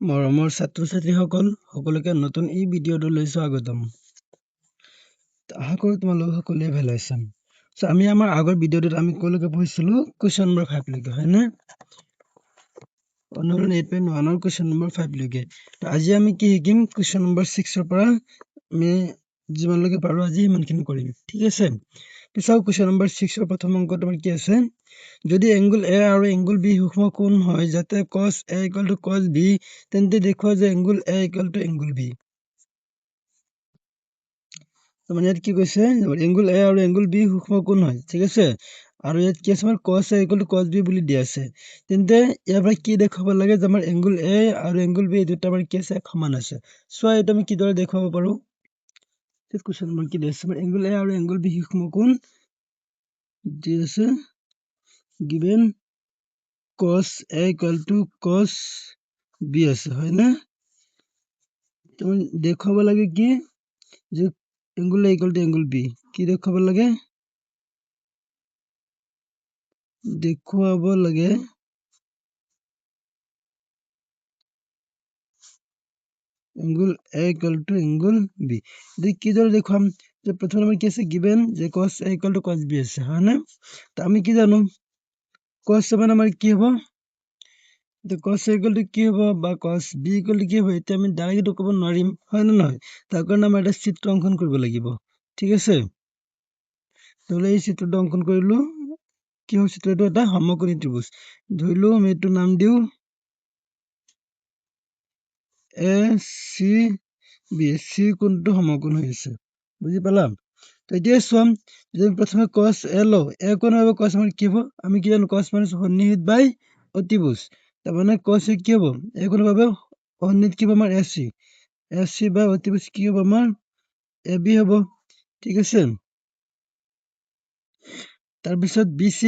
মৰমৰ ছাত্ৰ-ছাত্ৰীসকল সকলোকে নতুন এই ভিডিঅ'টোলৈ স্বাগতম। আশা কৰোঁ তোমালোক সকলোৱে ভালে আছা। আমি আমাৰ আগৰ ভিডিঅ'টোত আমি কলৈকে পঢ়িছিলো কুৱেশ্যন নম্বৰ 5 লৈকে, হয়নে? অনুশীলন 8.1 ৰ কুৱেশ্যন নম্বৰ 5 লৈকে। আজি আমি কি শিকিম? কুৱেশ্যন নম্বৰ 6 ৰ পৰা আমি যিমানলৈকে পাৰো আজি ইমানখিনি কৰিম, ঠিক আছে? চাও কুৱেশ্যন নম্বৰ 6 ৰ প্ৰথম অংকটো আমাৰ কি আছে? যদি এংগুল এ আৰু এংগুল বি সূক্ষ্ম কোণ হয় যাতে cos a = cos b, তেন্তে দেখুৱা যে এংগুল এ = এংগুল বি। মানে ইয়াত কি কৈছে? এংগুল এ আৰু এংগুল বি সূক্ষ্ম কোণ হয়, ঠিক আছে? আৰু ইয়াত কি আছে? আমাৰ cos a = cos b বুলি দিয়া আছে। তেন্তে ইয়াৰ পৰা কি দেখাব লাগে যে আমাৰ এংগুল এ আৰু এংগুল বি দুটা আমাৰ কি আছে? সমান আছে। চোৱা এইটো আমি কিদৰে দেখুৱাব পাৰো? কুৱেশ্যন নম্বৰ কি দিয়া আছে? এংগুল এ আৰু এংগুল বি সূক্ষ্ম কোণ দি আছে given cos a = cos b আছে, হয় না? তুমি দেখুৱাব লাগে কি যে এংগুল a = এংগুল b। কি দেখুৱাব লাগে? দেখুৱাব লাগে এংগুল a = এংগুল b। কিদৰে দেখুৱাম? যে প্ৰথমে আমাৰ কি আছে? given যে cos a = cos b আছে, হয় না? তা আমি কি জানো? cos মানে আমাৰ কি হ'ব? cos a = কি হ'ব বা cos b = কি হ'ব? এতিয়া আমি ডাইৰেক্ট ক'ব নোৱাৰিম, হয় নে নহয়? তাৰ কাৰণে আমাৰ এটা চিত্ৰ অংকন কৰিব লাগিব, ঠিক আছে? তাহলে এই চিত্ৰটো অংকন কৰিলো। কি হয় চিত্ৰটো? এটা সমকোণী ত্ৰিভুজ। ধৰিলো আমি এইটো নাম দিও এ চি বি। চি কোণটো সমকোণ হৈ আছে, বুজি পালা? তো এতিয়া চোৱা, যদি প্ৰথমে cos a লওঁ, a কোণ হ'ব cos আমাৰ কি হ'ব? আমি কি জানো? cos মানে সন্নিহিত বাই অতিভুজ। তাৰমানে cos a কি হ'ব? a কোণ হ'ব সন্নিহিত কি হ'ব আমাৰ ac। ac বাই অতিভুজ কি হ'ব আমাৰ ab হ'ব, ঠিক আছে? তাৰপিছত bc,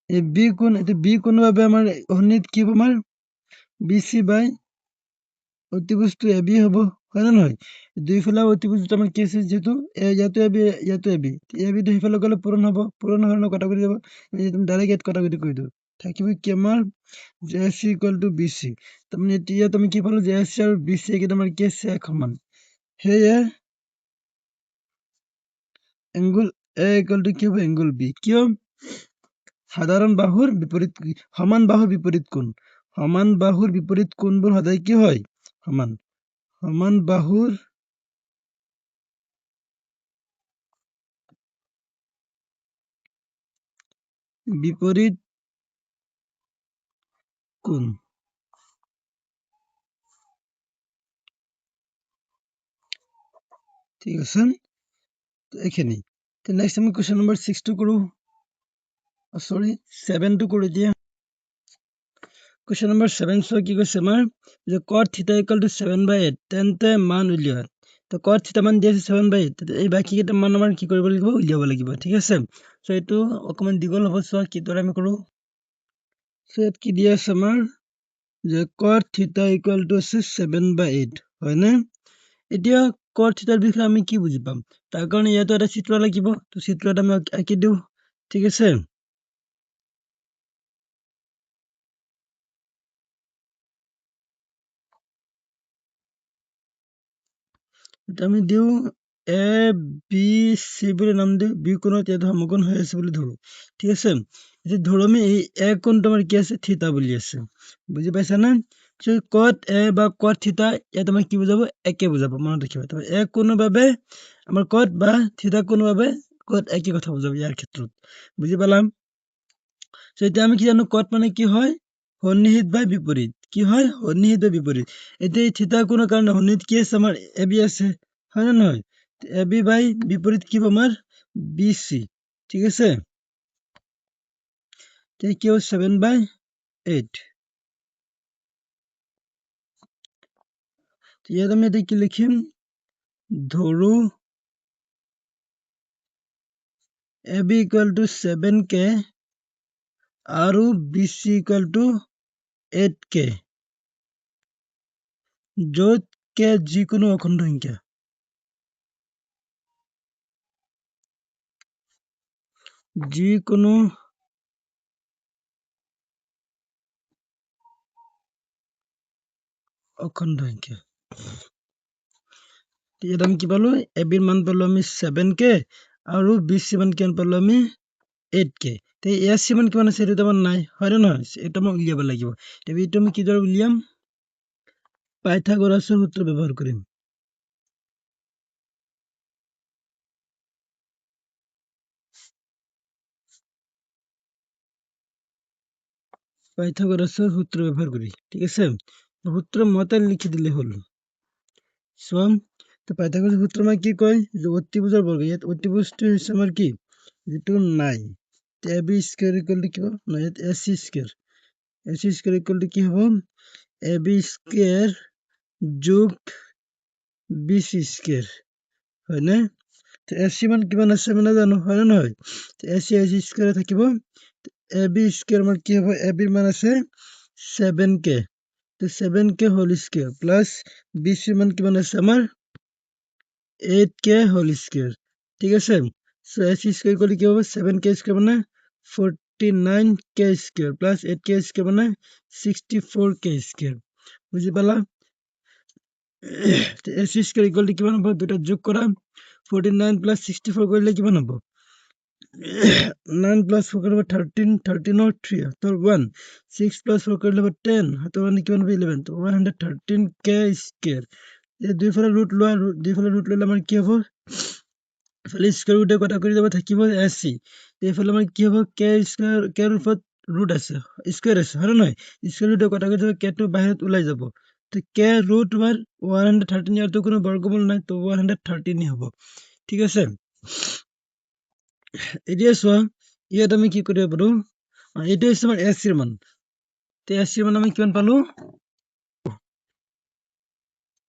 এই b কোণ, এইটো b কোণৰ বাবে আমাৰ সন্নিহিত কি হ'ব আমাৰ bc বাই অতিভুজটো ab হ'ব, হয় নে নহয়? দুইফালে অতিভুজ দুটা আমাৰ কি আছে? যিহেতু ইয়াতো ab ইয়াতো ab, ab টো সেইফালে গ'লে পূৰণ হ'ব, পূৰণ হোৱাৰ লগত কটাকটি যাব। তুমি ডাইৰেক্ট ইয়াত কটাকটি কৰি দিওঁ, থাকিব কি আমাৰ যে ac = bc। তাৰমানে এতিয়া তুমি কি পালো যে ac আৰু bc এইকেইটা আমাৰ কি আছে? সমান। সেয়ে এংগুল এ = কি হ'ব? Angle B. কিয়? সাধাৰণ বাহুৰ বিপৰীত সমান বাহুৰ বিপৰীত কোণ। সমান বাহুৰ বিপৰীত কোণবোৰ সদায় কি হয়? সমান। সমান বাহুৰ বিপৰীত কোণ। ঠিক আছে, এইখিনি। নেক্সট আমি কুৱেশ্যন নম্বৰ 6 টো কৰো। সৰি 7 টো কৰো এতিয়া। কুৱেশ্যন নম্বৰ 7 চোৱা কি কৈছে আমাৰ যে cot θ = 7/8, তেন্তে মান উলিওৱা। তো cot θ মান দিয়া আছে 7/8, এই বাকী কেইটা মান আমাৰ কি কৰিব লাগিব? উলিয়াব লাগিব, ঠিক আছে? সো এইটো অকমান দীঘল হ'ব। চোৱা কিদৰে আমি কৰো। সো ইয়াত কি দিয়া আছে আমাৰ যে cot θ = 7/8, হয়নে? এতিয়া cot θ ৰ বিষয়ে আমি কি বুজি পাম? তাৰ কাৰণে ইয়াতো এটা চিত্ৰ লাগিব। তো চিত্ৰ এটা আমি আঁকি দিওঁ, ঠিক আছে? এটা আমি দিওঁ এ বি চি বুলি নাম দিওঁ। বি কোণত ইয়াত সমকোণ হৈ আছে বুলি ধৰো, ঠিক আছে? এতিয়া ধৰো আমি এই এ কোণটো আমাৰ কি আছে? থিতা বুলি আছে, বুজি পাইছা না? cot a বা cot θ ইয়াত আমাৰ কি বুজাব? একে বুজাব, মনত ৰাখিবা। তো এ কোণৰ বাবে আমাৰ cot বা থিতা কোণৰ বাবে cot একে কথা বুজাব ইয়াৰ ক্ষেত্ৰত, বুজি পালা? এতিয়া আমি কি জানো? cot মানে কি হয়? সন্নিহিত বা বিপৰীত। কি হয়? সন্নিহিত বা বিপৰীত। এতিয়া এই থিতা কোণৰ কাৰণে সন্নিহিত কি আছে? আমাৰ ab আছে, হয় নে নহয়? ab বাই বিপৰীত কি হ'ব আমাৰ? bc, ঠিক আছে? কি হ'ব? 7/8। ইয়াত আমি এতিয়া কি লিখিম? ধৰো ab = 7k আৰু bc = 8k, য'ত k যিকোনো অখণ্ড সংখ্যা। যিকোনো অখণ্ড সংখ্যা। ইয়াত আমি কি পালো, এ বিৰ মান পালো আমি 7k আৰু বি চি মান কিমান পালো আমি 8k। এ চি মান কিমান আছে এইটো আমাৰ নাই, হয় নে নহয়? এইটো আমি উলিয়াব লাগিব। এইটো আমি কিদৰে উলিয়াম? পাইথাগোৰাছৰ সূত্ৰ ব্যৱহাৰ কৰিম। পাইথাগোৰাসেৰ সূত্ৰ ব্যবহাৰ কৰি, ঠিক আছে? সূত্ৰ মতে লিখে দিলে হলো। চোৱা, তো পাইথাগোৰাসেৰ সূত্ৰ মানে কি কয় যে অতিভুজৰ বৰ্গ, ইয়াত অতিভুজটো হৈছে আমাৰ কি, যিটো নাই, A B square equal to কি হ'ব, নহয় ইয়াত এ চি স্কোয়ার, ইকুয়াল টু কি হ'ব, এ বি স্কোয়ার যোগ বি চি স্কোয়ার, হয়নে? এ চি মান কিমান আছে আমি নাজানো, হয় নে নহয়? এ চি স্কোয়াৰ থাকিব, এ বি স্কোয়াৰ মান কি হ'ব, এ বিৰ মান আছে 7k, তো 7k whole square plus B C মান কিমান আছে আমাৰ 8k হোল স্কোয়ার, ঠিক আছে? সো এ চি স্কোয়ার করলে কি হবে, 7k স্কোয়ার মানে 49k square plus 8k square মানে 64k স্কোয়ার, বুঝি পালা? এ চি স্কোয়ার ইকুয়াল টু কিমান হ'ব, দুটা যোগ কৰা, 49 প্লাস 64 কৰিলে কিমান হ'ব, 9 plus 4 করলে 13, 13 or 3 তো 1, 6 plus 4 করলে 10, তো মানে কিমান হবে 11, তো 113k স্কয়ার। এই দুই ফালে রুট লয়, দুই ফালে রুট ললে আমার কি হবে, ফালে স্কয়ার রুটে কটা করে দেব থাকিব 80, এই ফালে আমার কি হবে, k স্কয়ার, k এর উপর রুট আছে, স্কয়ার আছে, হয় না নয়? স্কয়ার রুটে কটা করে দেব, k টো বাহিৰত ওলাই যাব, তো k ৰুট ওভাৰ 113, ইয়াৰ তো কোনো বৰ্গমূল নাই, তো 113 হ'ব, ঠিক আছে? এতিয়া চোৱা, ইয়াত আমি কি কৰিব পাৰো, এইটো হৈছে আমাৰ এ চিৰ মান, তে এ চিৰ মান আমি কিমান পালো,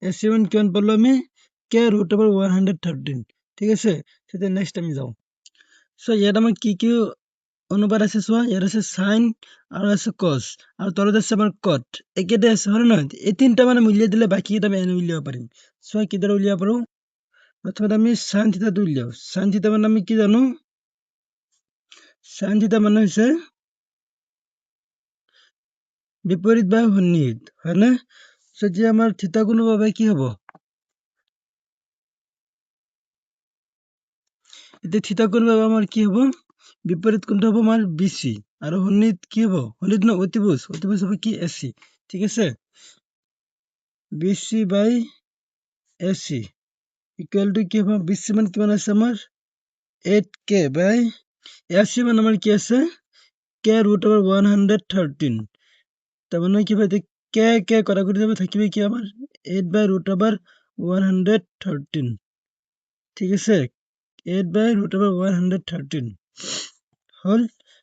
এ চিৰ মান কিমান পালো আমি, কে ৰুট ওভাৰ 113, ঠিক আছে? তেতিয়া নেক্সট আমি যাওঁ। চোৱা ইয়াত আমাৰ কি কি অনুপাত আছে, চোৱা ইয়াত আছে সাইন আৰু আছে কস আৰু তলত আছে আমাৰ কট, একেটাই আছে, হয় নে নহয়? এই তিনটা মানে উলিয়াই দিলে বাকী কেইটা আমি এনে উলিয়াব পাৰিম। চোৱা কিদৰে উলিয়াব পাৰো, প্ৰথমতে আমি সাইন থিটাটো উলিয়াও। সাইন থিটা মানে আমি কি জানো, সাইন থিটা মানে হৈছে বিপৰীত বা সন্নিহিত, হয় না? যে আমাৰ থিটা কোণৰ বাবে কি হ'ব, এতিয়া থিটা কোণৰ বাবে আমাৰ কি হ'ব, বিপৰীত কোণটো হ'ব আমাৰ বিচি আৰু সন্নিহিত কি হ'ব, সন্নিহিত নহয় অতিভুজ, অতিভুজ হ'ব কি এচি, ঠিক আছে? বিচি বাই এচি ইকুয়াল টু কি হ'ব, বিচি মান কিমান আছে আমাৰ 8k বাই এচি মান আমাৰ কি আছে k ৰুট ওভাৰ 113, তাৰমানে কি হয়, কে কটাকটি যাব, থাকিবে কি আমাৰ 8 বাই ৰুট ওভাৰ 113, ঠিক আছে? 8 বাই ৰুট ওভাৰ 113 হল।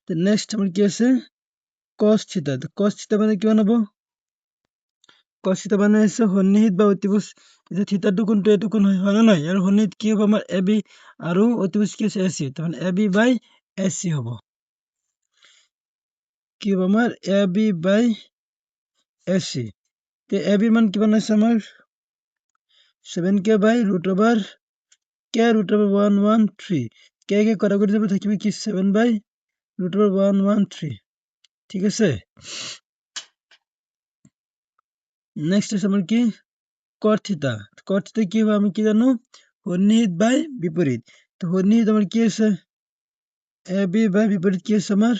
নেক্সট আমাৰ কি আছে cos থিটা, cos থিটা মানে কিমান হ'ব, cos থিটা মানে আছে সন্নিহিত বা অতিভুজ, এতিয়া থিটাটো কোনটো, এইটো কোন হয়, হয় নে নহয়? আৰু সন্নিহিত কি হ'ব আমাৰ এ বি আৰু অতিভুজ কি আছে এচি, তাৰমানে এ বি বাই এচি হ'ব, কি হ'ব আমাৰ এ বি বাই এচি। এ বিৰ মান কিমান আছে আমাৰ 7k by root over k root over 113, কে কটাকটি যাব, থাকিবে কি 7 বাই ৰুট ওভাৰ 113, ঠিক আছে? নেক্সট আছে আমাৰ কি cot থিটা, cot থিটা কি হবে আমি কি জানো, সন্নিহিত বাই বিপরীত, তো সন্নিহিত আমার কি আছে এ বি বাই বিপরীত কি আছে আমার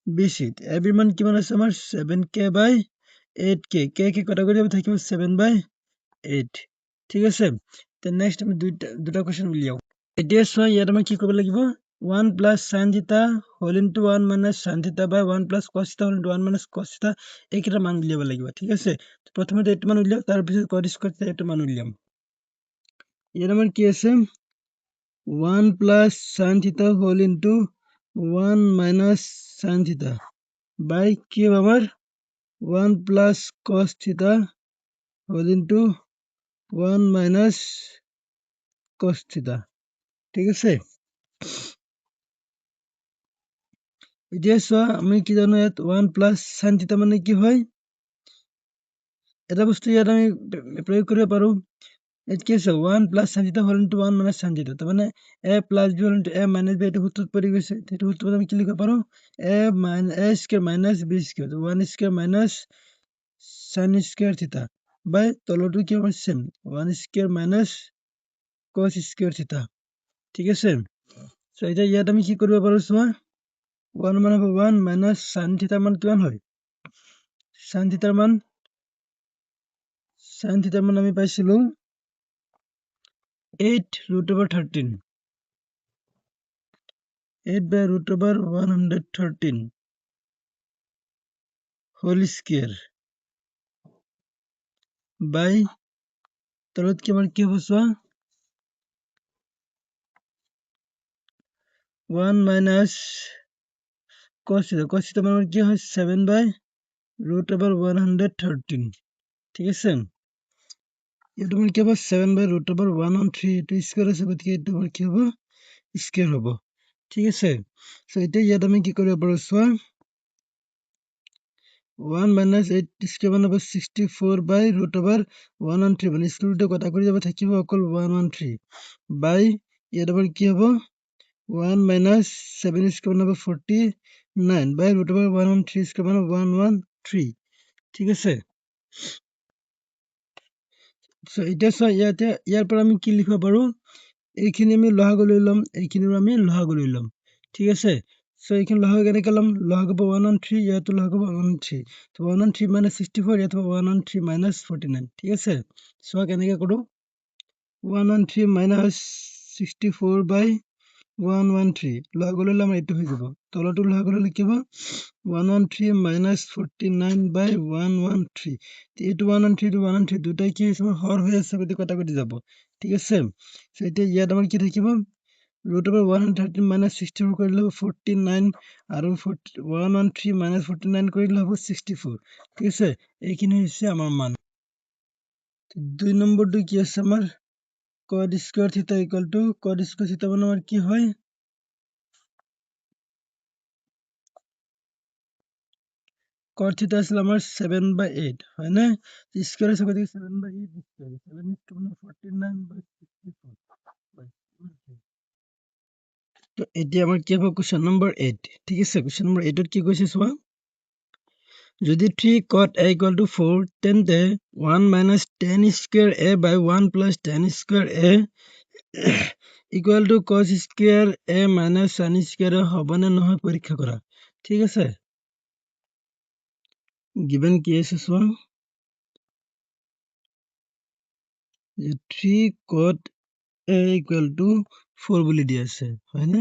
বিসি, এ বির মান কিমান আছে আমার 7k বাই 8k, কে কটা করে যাবে, থাকিব 7 বাই 8, ঠিক আছে? তো নেক্সট আমি দুটা কোশ্চেন উলিয়াও। এতিয়া চোৱা ইয়াত আমি কি কৰিব লাগিব, 1 plus sine theta whole into 1 minus sine theta by 1 plus cos theta whole into 1 minus cos theta, এইকেইটা মান উলিয়াব লাগিব, ঠিক আছে? তো প্ৰথমতে এইটো মান উলিয়াও, তাৰপিছত কট স্কোয়াৰ থিটা এইটো মান উলিয়াম। ইয়াত আমাৰ কি আছে 1 plus sine theta whole into 1 minus sine theta by কি হবে আমার 1 plus cos theta whole into 1 minus cos theta, ঠিক আছে? এতিয়া চোৱা আমি কি জানো, ইয়াত 1 প্লাস সাইন থিটা মানে কি হয়, এটা বস্তু ইয়াত আমি প্রয়োগ কৰিব পাৰো, ইয়াত কি আছে 1 plus sine theta whole into 1 minus sine theta, তাৰ মানে a plus b whole into a minus b, এইটো সূত্ৰত পৰি গৈছে, এইটো সূত্ৰত আমি কি লিখিব পাৰো, a square minus b square, 1 square minus sine square থিটা, বাই তলৰটো কি আমাৰ চেম 1 স্কুৱেৰ মাইনাছ cos স্কুৱেৰ থিটা ঠিক আছে সো এতিয়া ইয়াত আমি কি কৰিব পাৰো চোৱা 1 মান হ'ব 1 মাইনাছ sin থিটাৰ মান কিমান হয় sin থিটাৰ মান আমি পাইছিলো 8 √13 8 by √113 whole square by তলত কি আমাৰ কি হ'ব চোৱা 1 minus cos theta মানে কি হয় 7 by √113 ঠিক আছে এইটো মানে কি হ'ব 7 by √113 এইটো স্কয়াৰ আছে গতিকে এইটো আমাৰ কি হ'ব স্কয়াৰ হ'ব ঠিক আছে সো এতিয়া ইয়াত আমি কি কৰিব পাৰো চোৱা 1 minus 8 স্কয়াৰ মানে হ'ব 64 by √113 মানে স্কয়াৰটো কটা কৰি যাব থাকিব অকল 113 by ইয়াত আমাৰ কি হ'ব 1 minus 7 square মানে 49 by √113 square মানে 113 ঠিক আছে সো এতিয়া চোৱা ইয়াৰ পৰা আমি কি লিখিব পাৰো এইখিনি আমি লহাগু লৈ লম এইখিনিও আমি লহাগু লৈ লম ঠিক আছে সো এইখিনি লহাগু কেনেকৈ লম লহাগু হ'ব 113 ইয়াতো লহাগু হ'ব 113 তো 113 minus 64 ইয়াত হ'ব 113 minus 49 ঠিক আছে চোৱা কেনেকৈ কৰো 113 minus 64 by 113 লহাগু ল'লে আমাৰ এইটো হৈ যাব তলটো লহাগু ল'লে কি হ'ব 113 minus 49 by 113 এইটো 113 টো 113 দুটাই কি হৈছে হৰ হৈ আছে গতি কটাকটি যাব ঠিক আছে সো এতিয়া ইয়াত আমাৰ কি থাকিব √113 minus 64 কৰিলে হ'ব 49 আৰু 113 minus 49 কৰিলে হ'ব 64 ঠিক আছে এইখিনি হৈছে আমাৰ মান 2 নম্বৰটো কি আছে আমাৰ cot square theta equal to cot square theta মানে আমাৰ কি হয় cot theta আছিল আমাৰ 7 by 8 হয় না স্কয়াৰ আছে গতিকে 7 by 8 square 7 is to 49 by 64 তো এতিয়া আমাৰ কি হ'ব কোৱেশ্চন নম্বৰ 8 ঠিক আছে কোৱেশ্চন নম্বৰ 8 ত কি কৈছে চোৱা যদি 3 cot a equal to 4 তেন্তে 1 minus tan square a by 1 plus tan square a equal to cos square a minus sin square a হ'ব নে নহয় পৰীক্ষা কৰা ঠিক আছে given কি আছে চোৱা 3 cot a equal to 4 বুলি দি আছে হয় না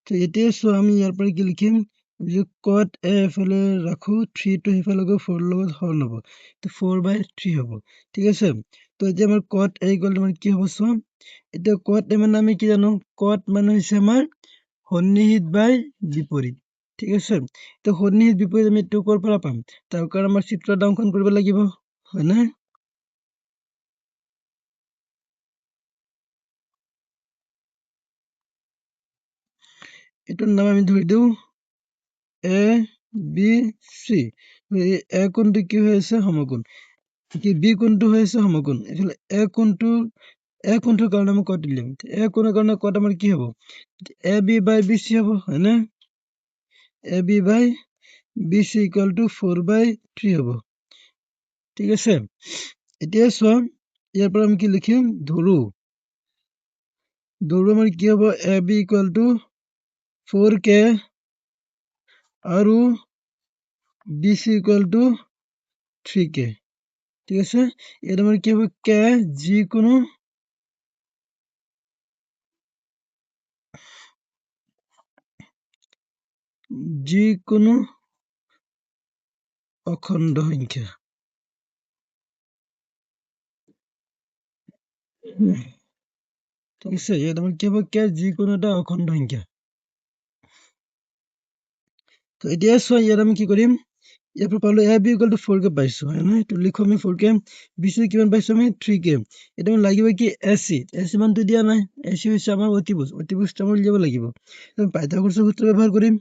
তো এতিয়া চোৱা আমি ইয়াৰ পৰা কি লিখিম যে cot a এফালে ৰাখো 3 টো হেফালে গৈ 4 লগত হৰণ হ'ব তো 4 by 3 হ'ব ঠিক আছে তো এতিয়া আমাৰ cot a equal to কি হ'ব চোৱা এতিয়া cot a মানে আমি কি জানো cot মানে হৈছে আমাৰ সন্নিহিত বাই বিপৰীত ঠিক আছে তো সন্নিহিত বিপৰীত আমি এইটো ক'ৰ পৰা পাম তাৰ কাৰণে আমাৰ চিত্ৰ অংকন কৰিব লাগিব হয় না এটার নাম আমি ধরে দেব এ বি সি এ কোণটো কি হৈ আছে সমকোণ কি বি কোণটো হৈ আছে সমকোণ এফালে এ কোণটোৰ কাৰণে আমি কত দিলাম এ কোণৰ কাৰণে কত আমাৰ কি হ'ব A B by B C হ'ব হয় না A B by B C equal to 4 by 3 হ'ব ঠিক আছে এতিয়া চোৱা ইয়াৰ পৰা আমি কি লিখিম ধৰু আমাৰ কি হ'ব A B equal to 4k আৰু B C equal two 3k ঠিক আছে ইয়াত আমাৰ কি হ'ব k যিকোনো অখণ্ড সংখ্যা ঠিক আছে ইয়াত আমাৰ কি হ'ব k যিকোনো এটা অখণ্ড সংখ্যা তো এতিয়া চোৱা ইয়াত আমি কি কৰিম ইয়াৰ পৰা পালো A B equal to 4k পাইছো হয় না তো লিখো আমি 4k বি চি কিমান পাইছো আমি 3k এটা আমি লাগিব কি এসি মানটো দিয়া নাই এসি হৈছে আমাৰ অতিভুজটো আমাৰ উলিয়াব লাগিব তো পাইথাগোৰাছৰ সূত্ৰ ব্যৱহাৰ কৰিম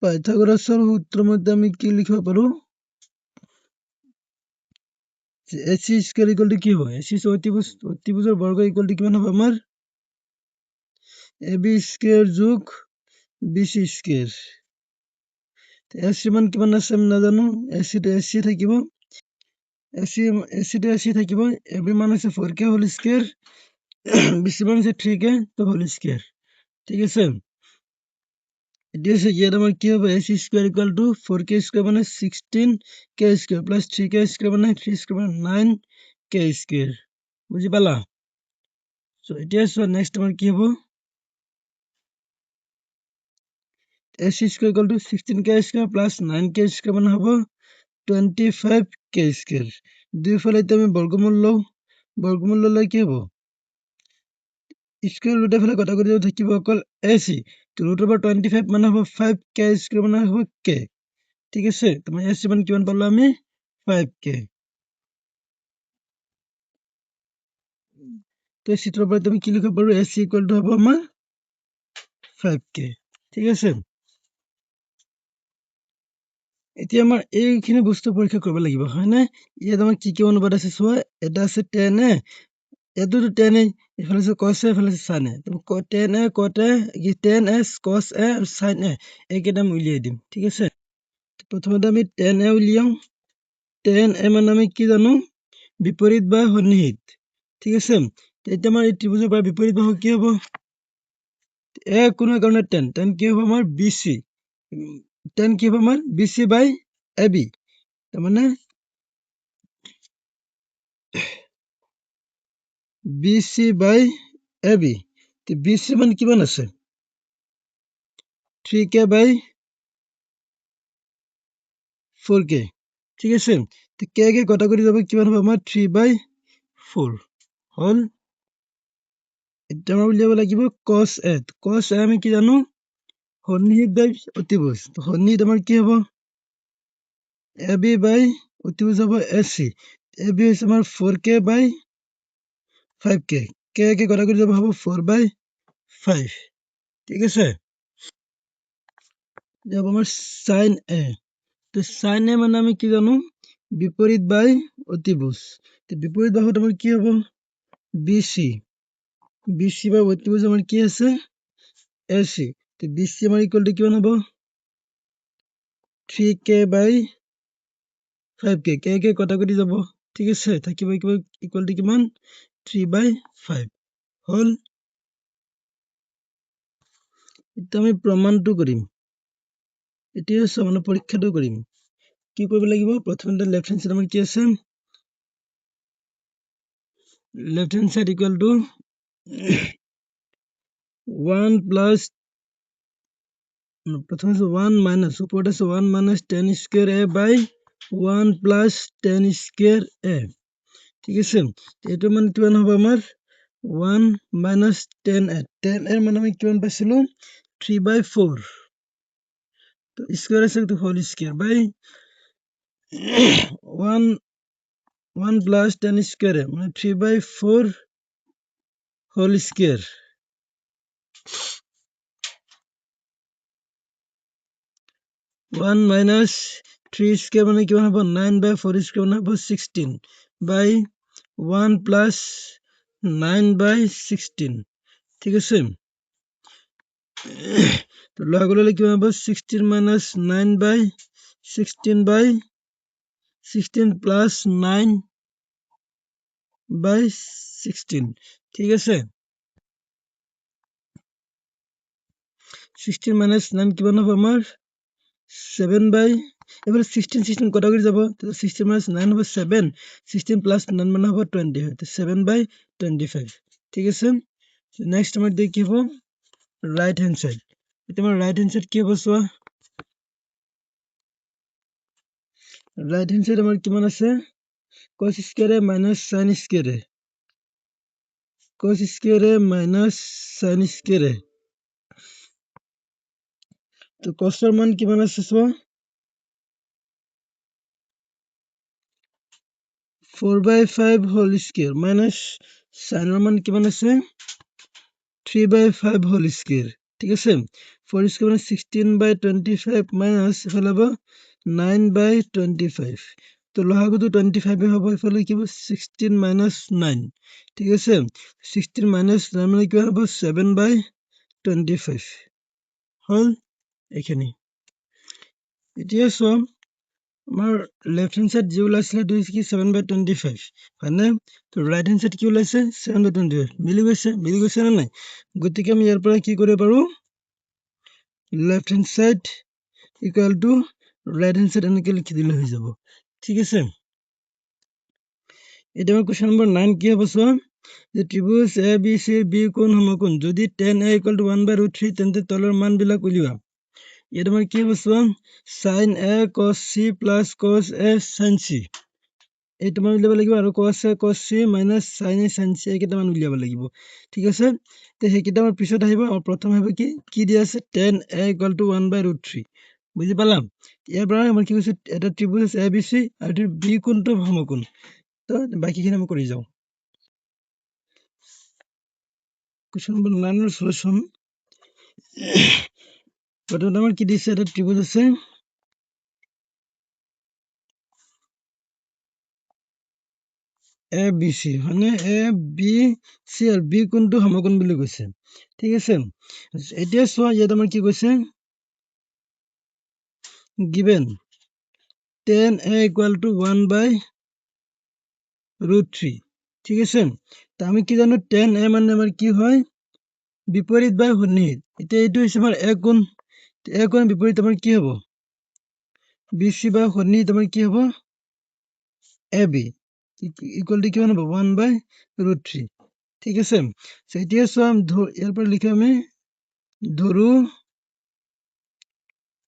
পাইথাগোরাসের সূত্রের মধ্যে আমি কি লিখতে পারো এসি স্কয়ার ইকুয়াল টু কি হয় এসি অতিভুজের বর্গ ইকুয়াল টু কিমান হবে আমার ab স্কয়ার যোগ bc স্কয়ার ac মান কিমান আছে আমি নাজানো ac টো ac থাকিব ac টো ac থাকিব ab মান আছে 4k হোল স্কয়ার bc মান আছে 3k তো হোল স্কয়ার ঠিক আছে এটা আছে ইয়াত আমার কি হবে ac square equal to 4k square মানে 16k square plus 3k square মানে 3 স্কয়ার মানে 9k স্কয়ার বুঝি পালা সো এটা আছে নেক্সট আমার কি হবে ac square equal to 16k square plus 9k square মানে হবে 25k স্কয়ার দুই ফলাইতে আমি বর্গমূল লও বর্গমূল ললে কি হবে স্কয়ার রুটে ফেলে কটা করে থাকিব অকল ac তো রুট ওভার 25 মানে হবে 5k স্কয়ার মানে হবে k ঠিক আছে তোমার ac মান কিমান পালো আমি 5k তো এই সূত্ৰৰ পৰা তুমি কি লিখিব পাৰো ac ইকুয়াল টু হবে আমাৰ 5k ঠিক আছে এতিয়া আমাৰ এইখিনি বস্তু পৰীক্ষা কৰিব লাগিব হয় না ইয়াত আমাৰ কি কি অনুপাত আছে চোৱা এটা আছে tan a এটোতো tan a এফালে আছে cos a এফালে আছে sin a tan a cot a tan a cos a আৰু sin a এইকেইটা আমি উলিয়াই দিম ঠিক আছে প্ৰথমতে আমি tan a উলিয়াও tan a মানে আমি কি জানো বিপৰীত বা সন্নিহিত ঠিক আছে এতিয়া আমাৰ এই ত্ৰিভুজৰ পৰা বিপৰীত বাহু কি হ'ব a কোনো কাৰণে tan কি হ'ব আমাৰ bc tan কি হ'ব আমাৰ bc বাই ab তাৰমানে bc বাই ab তো bc মান কিমান আছে 3k বাই 4k ঠিক আছে তো k কে কটা কৰি যাব কিমান হ'ব আমাৰ 3 বাই 4 হল এতিয়া আমাৰ উলিয়াব লাগিব cos a cos a আমি কি জানো সন্নিহিত বাই অতিভুজ তো সন্নিহিত আমাৰ কি হ'ব ab বাই অতিভুজ হ'ব ac ab হৈছে আমাৰ 4k বাই 5k k কে কটা কৰি যাব হ'ব 4 বাই 5 ঠিক আছে যাব আমার sin a তো sin a মানে আমি কি জানো বিপরীত বাই অতিভুজ তো বিপরীত বাহুত আমার কি হবে bc bc বাই অতিভুজ আমার কি আছে ac তো bc আমার ইকুয়াল টু কিমান হবে 3k বাই 5k k কে কটা কৰি যাব ঠিক আছে থাকিব ইকুয়াল টু কিমান 3 বাই 5 হল এটা আমি প্ৰমাণটো কৰিম এতিয়া সমান পৰীক্ষাটো কৰিম কি কৰিব লাগিব প্ৰথমতে লেফট হ্যান্ড সাইড আমাৰ কি আছে left hand side equal to 1 plus প্রথমে আছে 1 minus উপরে আছে 1 minus tan square a by 1 plus tan square a ঠিক আছে এটো মান কিমান হবে আমার 1 minus tan a এর মান আমি কিমান পাইছিলো 3 by 4 তো স্কয়ার আছে তো whole square by 1 plus tan square a মানে 3 by 4 whole square 1 minus 3 square মানে কিমান হ'ব 9 by 4 square মানে হ'ব 16 by 1 plus 9 by 16 ঠিক আছে তো লগ ললে কিমান হ'ব 16 minus 9 by 16 by 16 plus 9 by 16 ঠিক আছে 16 minus 9 কিমান হ'ব আমাৰ 7 by এবারে 16 কটা করে যাব তো 16 minus 9 হবে 7 16 plus 9 মানে হবে 20 হয় তো 7 by 25 ঠিক আছে নেক্সট আমরা দেখি কি হবে রাইট হ্যান্ড সাইড এটা আমার রাইট হ্যান্ড সাইড কি হবে সোয়া রাইট হ্যান্ড সাইড আমার কিমান আছে cos square minus sin square cos square minus sin square তো cos এর মান কিমান আছে সোয়া 4 by 5 whole square minus sin এর মান কিমান আছে 3 by 5 whole square ঠিক আছে 4 square মানে 16 by 25 minus এফালে হবে 9 by 25 তো লসাগুটো 25 এ হ'ব এফালে কি হ'ব 16 minus 9 ঠিক আছে 16 minus 9 মানে কি হ'ব 7 by 25 হল এইখিনি এতিয়া চোৱা আমাৰ লেফট হেণ্ড সাইড যি ওলাইছিলে এইটো কি 7/25 হয়নে তো ৰাইট হেণ্ড সাইড কি ওলাইছে 7/25 মিলি গৈছে নে নাই গতিকে আমি ইয়াৰ পৰা কি কৰিব পাৰো left hand side equal to right hand side এনেকৈ লিখি দিলে হৈ যাব ঠিক আছে এতিয়া আমাৰ কুৱেশ্যন নম্বৰ 9 কি হ'ব চোৱা যে ত্ৰিভুজ এ বি চি বি কোণ সমকোণ যদি tan a = 1/√3 তেন্তে তলৰ মানবিলাক উলিওৱা ইয়াত আমাৰ কি হ'ব চোৱা sin a cos c plus cos a sin c এইটো মান উলিয়াব লাগিব আৰু cos a cos c minus sin a sin c এইকেইটা মান উলিয়াব লাগিব ঠিক আছে তে সেইকেইটা আমাৰ পিছত আহিব আৰু প্ৰথম আহিব কি দিয়া আছে tan a = 1/√3 বুজি পালা ইয়াৰ পৰা আমাৰ কি কৈছে এটা ত্ৰিভুজ এ বি চি আৰু এইটো বি কোণটো সমকোণ তো বাকিখিনি আমি কৰি যাওঁ কুৱেশ্যন নম্বৰ 9 ৰ সলিউশ্যন প্ৰথমতে আমাৰ কি দিছে এটা ত্ৰিভুজ আছে এ বি চি মানে এ বি চি আৰু বি কোণটো সমকোণ বুলি কৈছে ঠিক আছে এতিয়া চোৱা ইয়াত আমাৰ কি কৈছে given tan a = 1/√3 ঠিক আছে তা আমি কি জানো tan a মানে আমাৰ কি হয় বিপৰীত বা সন্নিহিত এতিয়া এইটো হৈছে আমাৰ a কোণ বিপৰীত আমাৰ কি হ'ব bc বা সন্নিহিত আমাৰ কি হ'ব ab ইকুৱেল টু কিমান হ'ব 1/√3 ঠিক আছে এতিয়া চোৱা ইয়াৰ পৰা লিখো আমি ধৰো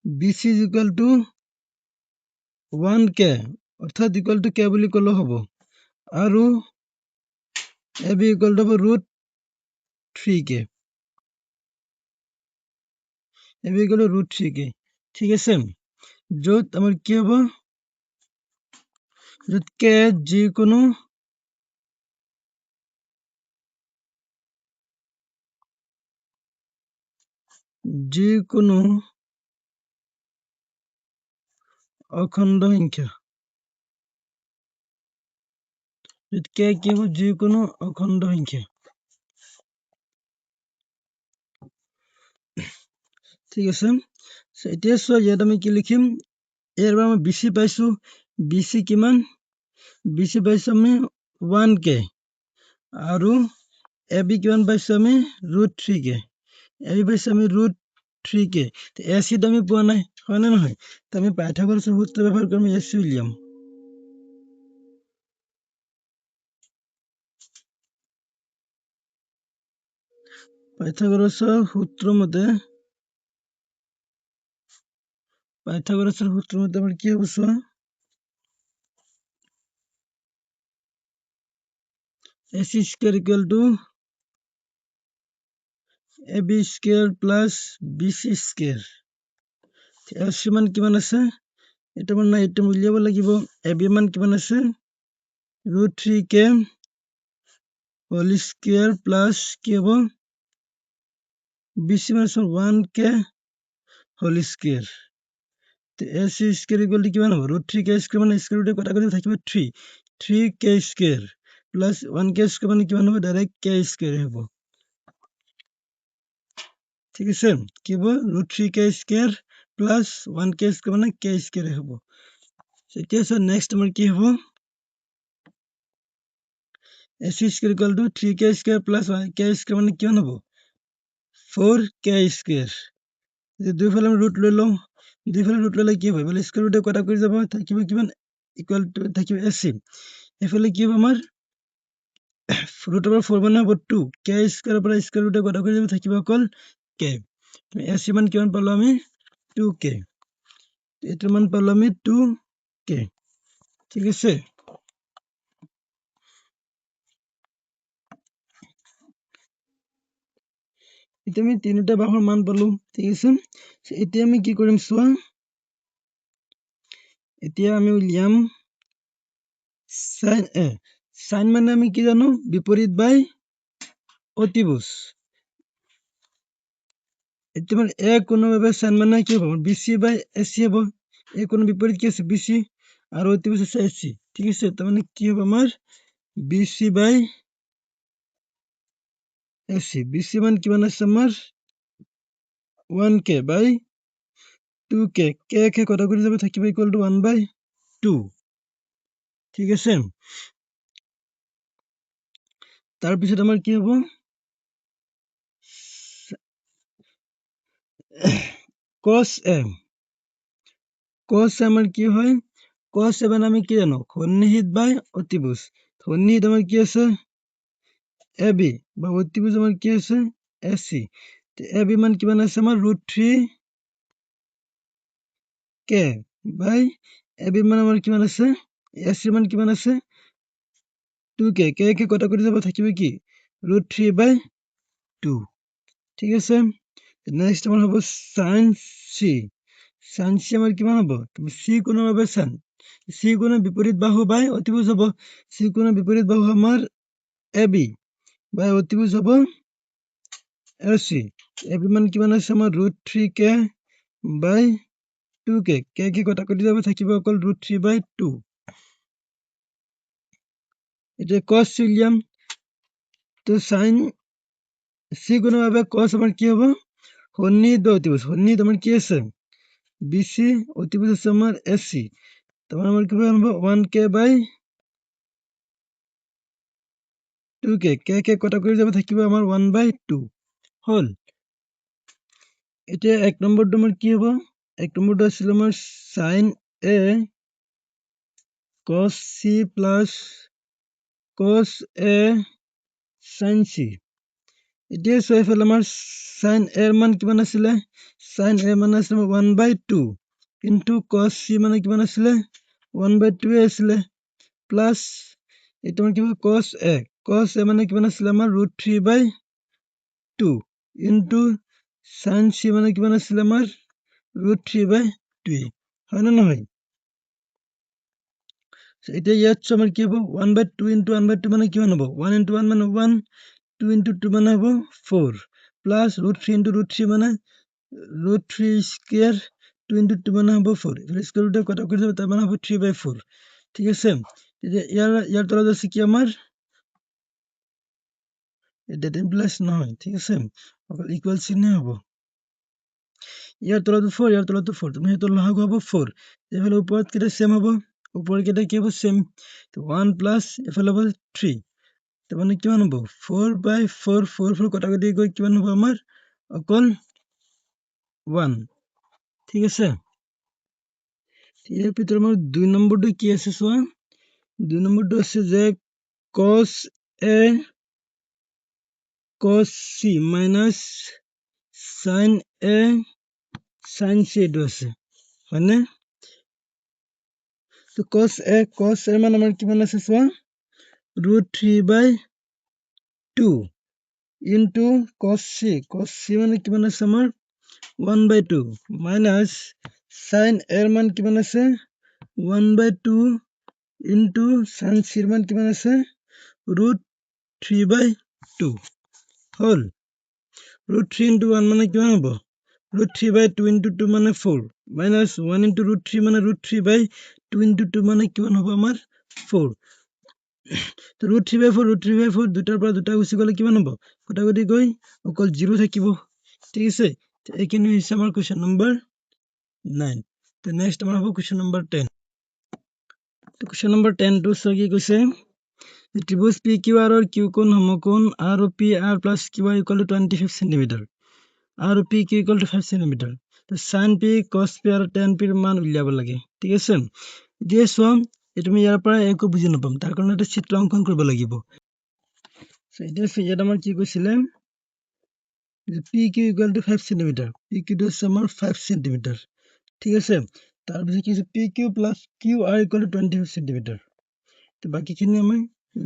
bc = 1k অৰ্থাৎ ইকুৱেল টু k বুলি ক'লে হ'ব আৰু ab = √3k ab = √3k ঠিক আছে য'ত আমাৰ কি হ'ব য'ত k যিকোনো অখণ্ড সংখ্যা য'ত k কি হ'ব যিকোনো অখণ্ড সংখ্যা ঠিক আছে এতিয়া চোৱা ইয়াত আমি কি লিখিম ইয়াৰ পৰা আমি bc পাইছো bc কিমান bc পাইছো আমি 1k আৰু ab কিমান পাইছো আমি √3k ab পাইছো আমি √3k ac টো আমি পোৱা নাই হয় নে নহয় তো আমি পাইথাগোৰাছৰ সূত্ৰ ব্যৱহাৰ কৰি আমি ac উলিয়াম পাইথাগোৰাছৰ সূত্ৰ মতে আমাৰ কি হ'ব চোৱা ac square equal to ab square plus bc square ac মান কিমান আছে এটা মান নাই এটা উলিয়াব লাগিব ab মান কিমান আছে √3k হোল স্কয়াৰ প্লাস কি হ'ব bc মান আছে 1k whole square ac square equal to কিমান হ'ব √3k স্কয়াৰ মানে স্কয়াৰ ৰুটে কটা কৰি থাকিব 3k square plus 1k square মানে কিমান হ'ব ডাইৰেক্ট k স্কয়াৰ হ'ব ঠিক আছে কি হ'ব √3k square plus 1k square মানে k স্কয়াৰ হ'ব এতিয়া সো নেক্সট আমাৰ কি হ'ব ac square equal two 3k square plus 1k square মানে কিমান হ'ব 4k স্কয়াৰ যে দুইফালে আমি ৰুট লৈ লওঁ দুইফালে ৰুট ল'লে কি হ'ব মানে স্কয়াৰ ৰুটে কটা কৰি যাব থাকিব কিমান ইকুৱেল টু থাকিব ac এফালে কি হ'ব আমাৰ ৰুট over 4 মানে হ'ব 2 k স্কয়াৰ পৰা স্কয়াৰ ৰুটে কটা কৰি যাব থাকিব অকল k ac মান কিমান পালো আমি 2k এটাৰ মান পালো আমি 2k ঠিক আছে এতিয়া আমি তিনিটা বাহুৰ মান পালো ঠিক আছে এতিয়া আমি কি কৰিম চোৱা এতিয়া আমি উলিয়াম sin মানে আমি কি জানো বিপৰীত বাই অতিভুজ এতিয়া মানে a কোণৰ বাবে sin মানে কি হ'ব bc বাই ac হ'ব a কোণৰ বিপৰীত কি আছে bc আৰু অতিভুজ আছে ac ঠিক আছে তাৰ মানে কি হ'ব আমাৰ bc বাই ac bc মান কিমান আছে আমাৰ 1k by 2k, k কটা কৰি যাব থাকিব ইকুৱেল টু 1/2, ঠিক আছে। তাৰপিছত আমাৰ কি হ'ব, cos a, cos আমাৰ কি হয়, cos a মানে আমি কি জানো, সন্নিহিত বাই অতিভুজ। সন্নিহিত আমাৰ কি আছে ab, বা অতিভুজ আমাৰ কি আছে ac। ab মান কিমান আছে আমাৰ √3k বাই ab মান আমাৰ কিমান আছে, ac মান কিমান আছে 2k, k কটা কৰি যাব থাকিব কি √3/2, ঠিক আছে। নেক্সট আমাৰ হ'ব sin c, sin c আমাৰ কিমান হ'ব, c কোণৰ বাবে sin, c কোণৰ বিপৰীত বাহু বাই অতিভুজ হ'ব, c কোণৰ বিপৰীত বাহু আমাৰ ab বাই অতিভুজ হ'ব ac। ab মান কিমান আছে আমাৰ √3k বাই 2k, k কটা কৰি যাব থাকিব অকল √3/2। এতিয়া cos c উলিয়াম, তো sin c কোণৰ বাবে cos আমাৰ কি হ'ব, সন্নিহিত বা অতিভুজ। সন্নিহিত আমাৰ কি আছে bc, অতিভুজ আছে আমাৰ ac, তাৰমানে আমাৰ কি হ'ব 1k বাই 2k, k কটা কৰি যাব থাকিব আমাৰ 1/2 হ'ল। এতিয়া 1 নম্বৰটো আমাৰ কি হ'ব, 1 নম্বৰটো আছিল আমাৰ sin a cos c plus cos a sin c। এতিয়া চোৱা এইফালে আমাৰ sin a ৰ মান কিমান আছিলে, sin a মান আছিলে 1/2 কিন্তু cos c মানে কিমান আছিলে 1/2 আছিলে, প্লাছ এইটো আমাৰ কি হ'ব cos a, cos a মানে কিমান আছিলে আমাৰ √3/2 ইনটু sin c মানে কিমান আছিলে আমাৰ √3/2, হয় নে নহয়। এতিয়া ইয়াত আমাৰ কি হ'ব 1/2 ইনটু 1/2 মানে কিমান হ'ব, 1 ইনটু 1 মানে 1, 2 ইনটু 2 মানে হ'ব 4, প্লাছ √3 ইনটু √3 মানে √3 স্কুৱেৰ, 2 ইনটু 2 মানে হ'ব 4, স্কুৱেৰ ৰুটে কটা কৰি যাব তাৰ মানে হ'ব 3/4, ঠিক আছে। এতিয়া ইয়াৰ তলত আছে কি আমাৰ এটা প্লাছ নহয়, ঠিক আছে, অকল ইকুৱেল চিহ্ন হ'ব। ইয়াৰ তলতো 4, ইয়াৰ তলতো 4, তুমি সেইটো লসাগু হ'ব 4, এইফালে ওপৰত কেইটা চেম হ'ব, ওপৰৰ কেইটা কি হ'ব চেম, 1 প্লাছ এইফালে হ'ব 3, তাৰমানে কিমান হ'ব 4/4, 4 কটা কাটি গৈ কিমান হ'ব আমাৰ অকল 1, ঠিক আছে। ইয়াৰ ভিতৰত আমাৰ 2 নম্বৰটো কি আছে চোৱা, 2 নম্বৰটো আছে যে cos a cos c minus sin a sin c এইটো আছে, হয়নে। cos a মান আমাৰ কিমান আছে চোৱা √3/2 ইনটু cos c মানে কিমান আছে আমাৰ 1/2 মাইনাছ sin a ৰ মান কিমান আছে 1/2 ইনটু sin c ৰ মান কিমান আছে √3/2 হ'ল। √3 ইনটু 1 মানে কিমান হ'ব √3/2 ইনটু 2 মানে 4, মাইনাছ 1 ইনটু √3 মানে √3/2 ইনটু 2 মানে কিমান হ'ব আমাৰ 4, √3/4 দুটাৰ পৰা দুটা গুচি গ'লে কিমান হ'ব, কটাকটি গৈ অকল 0 থাকিব, ঠিক আছে। এইখিনি হৈছে আমাৰ কুৱেশ্যন নম্বৰ 9। নেক্সট আমাৰ হ'ব কুৱেশ্যন নম্বৰ 10। কুৱেশ্যন নম্বৰ 10 টো চোৱা কি কৈছে, ত্ৰিভুজ পি কিউ আৰৰ কিউ কোণ সমকোণ আৰু P R plus Q R equal to 25 centimetre আৰু P Q equal to 5 centimetre, sine P cos P আৰু টেন পিৰ মান উলিয়াব লাগে, ঠিক আছে। এতিয়া চোৱা তুমি ইয়াৰ পৰা একো বুজি নাপাম, তাৰ কাৰণে এটা চিত্ৰ অংকন কৰিব লাগিব। এতিয়া ইয়াত আমাৰ কি কৈছিলে P Q equal to 5 centimetre, P কিউটো আছে আমাৰ 5 চেণ্টিমিটাৰ, ঠিক আছে। তাৰপিছত কি হৈছে P Q plus Q R equal to 25 centimetre, বাকীখিনি আমি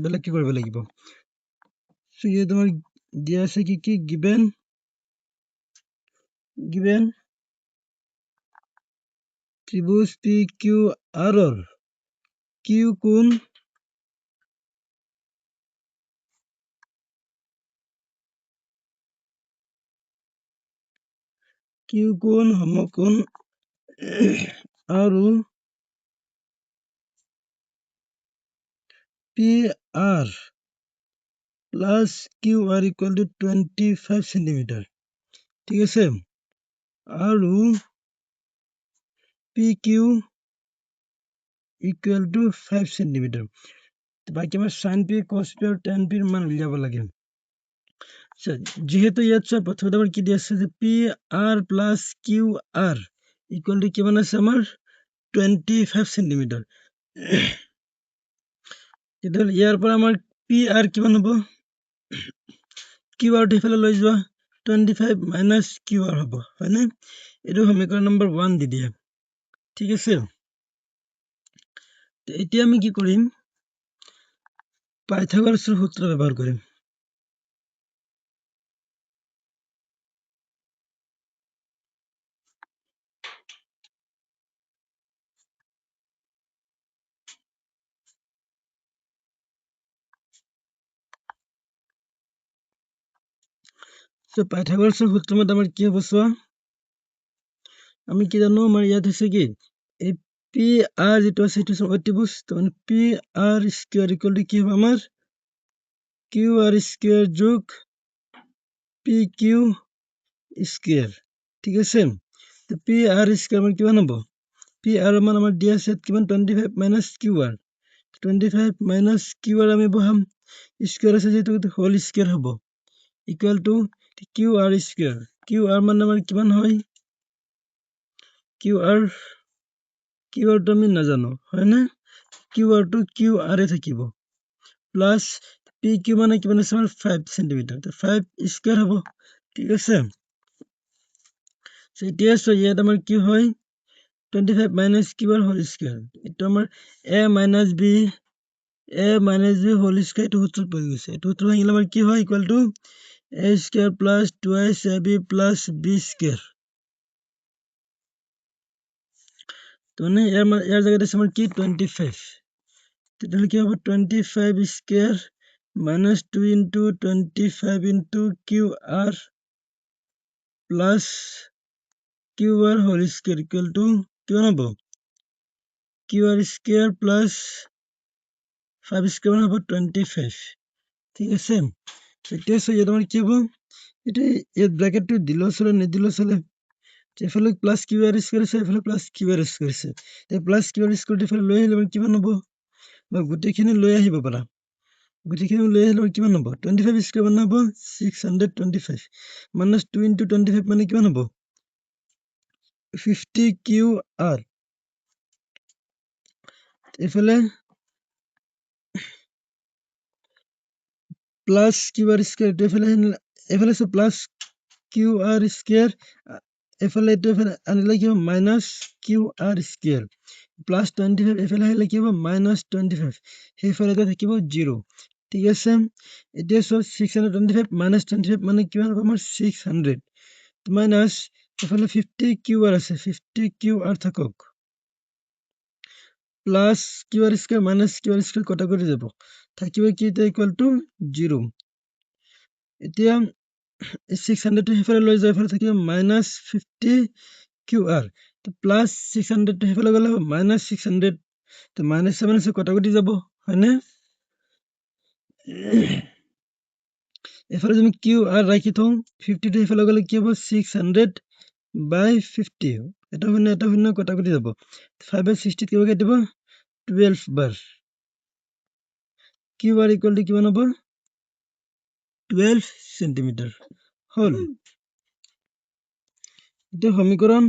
বেলেগকে কৰিব লাগিব। ইয়াত আমাৰ দিয়া আছে কি কি গিভেন ত্ৰিভুজ পি কিউ আৰৰ কিউ কোণ সমকোণ আৰু P R plus Q R equal to 25 centimetre, ঠিক আছে। আৰু PQ equal to 5 cm. বাকী আমাৰ sin P, cos P আৰু tan P মান উলিয়াব লাগে। যেহেতু ইয়াত চোৱা প্ৰথমতে আমাৰ কি দি আছে যে PR plus QR equal to কিমান আছে আমাৰ 25 cm। তেতিয়াহ'লে ইয়াৰ পৰা আমাৰ PR কিমান হ'ব? QR টো ইফালে লৈ যোৱা 25 minus QR হ'ব, হয়নে? এইটো সমীকৰণ নম্বৰ 1 দি দিয়ে। ঠিক আছে, এতিয়া আমি কি কৰিম? পাইথাগোৰাছৰ সূত্ৰ ব্যৱহাৰ কৰিম। পাইথাগোৰাছৰ সূত্ৰ মতে আমাৰ কি হ'ব চোৱা, আমি কি জানো আমাৰ ইয়াত হৈছে কি এই PR যিটো আছে সেইটো অতিভুজ, তাৰমানে PR স্কোয়াৰ ইকুৱেল টু কি হ'ব আমাৰ QR স্কোয়াৰ যোগ PQ স্কোয়াৰ। ঠিক আছে, PR স্কোয়াৰ মানে কিমান হ'ব? PR মান আমাৰ দিয়া আছে কিমান 25 minus QR, 25 minus QR আমি বহাম, স্কোয়াৰ আছে যেহেতু হোল স্কোয়াৰ হ'ব, equal to QR square. QR মানে আমাৰ কিমান হয়? QR টো আমি নাজানো, হয়নে? QR টো QR থাকিব, প্লাছ PQ মানে কিমান আছে আমাৰ 5 cm, 5 স্কোয়াৰ হ'ব। ঠিক আছে, এতিয়া ইয়াত আমাৰ কি হয় 25 minus QR হোল স্কোয়াৰ, এইটো আমাৰ A minus B whole square, এইটো সূত্ৰত পৰি গৈছে। এইটো সূত্ৰ ভাঙিলে আমাৰ কি হয়? Equal to A square plus 2 AB plus B square. মানে ইয়াৰ জায়গাত আছে আমাৰ কি 25, তেতিয়াহ'লে কি হ'ব 25 square minus 2 into 25 into QR plus QR whole square equal to কিমান হ'ব? QR square plus 5 square মানে হ'ব 25। ঠিক আছে, এতিয়া ইয়াত আমাৰ কি হ'ব? এতিয়া ইয়াত ব্ৰেকেটটো দিলেও চলে নিদিলেও চলে, এফালে প্লাছ QR স্কোয়াৰ আছে, এফালে প্লাছ QR স্কোয়াৰ আছে, প্লাছ QR স্কোয়াৰ এফালে লৈ আহিলে কিমান হ'ব? বা গোটেইখিনি লৈ আহিব পাৰা, গোটেইখিনি লৈ আহিলে কিমান হ'ব? 25 স্কোয়াৰ মানে হ'ব 625 minus 2 into 25 মানে কিমান হ'ব? 50 QR, এফালে প্লাছ QR স্কোয়াৰ, এফালে প্লাছ QR স্কোয়াৰ, এফালে এইটো এফালে আনিলে কি হ'ব মাইনাছ QR স্কোয়াৰ, প্লাছ 25 এফালে আহিলে কি হ'ব মাইনাছ 25, সেইফালে থাকিব 0। ঠিক আছে, এতিয়া চোৱা 625 মাইনাছ 25 মানে কিমান হ'ব আমাৰ 600, মাইনাছ এফালে 50 QR আছে, 50 QR থাকক, plus QR square minus QR square কটা কৰি যাব, থাকিব কি এতিয়া ইকুৱেল টু 0। এতিয়া 600 টো সেইফালে লৈ যায়, এফালে থাকিব মাইনাছ 50 QR প্লাছ 600 টো সেইফালে গ'লে মাইনাছ 600, মাইনাছ মাইনাছ কটা কটি যাব, হয়নে? এফালে যদি QR ৰাখি থওঁ 50 টো সেইফালে গ'লে কি হ'ব 600/50, এটা শূন্য কটা কটি যাব, 5/60 কিমানকে দিব 12 বাৰ। QR ইকুৱেল টু কিমান হ'ব 12 cm হ'ল। এতিয়া সমীকৰণ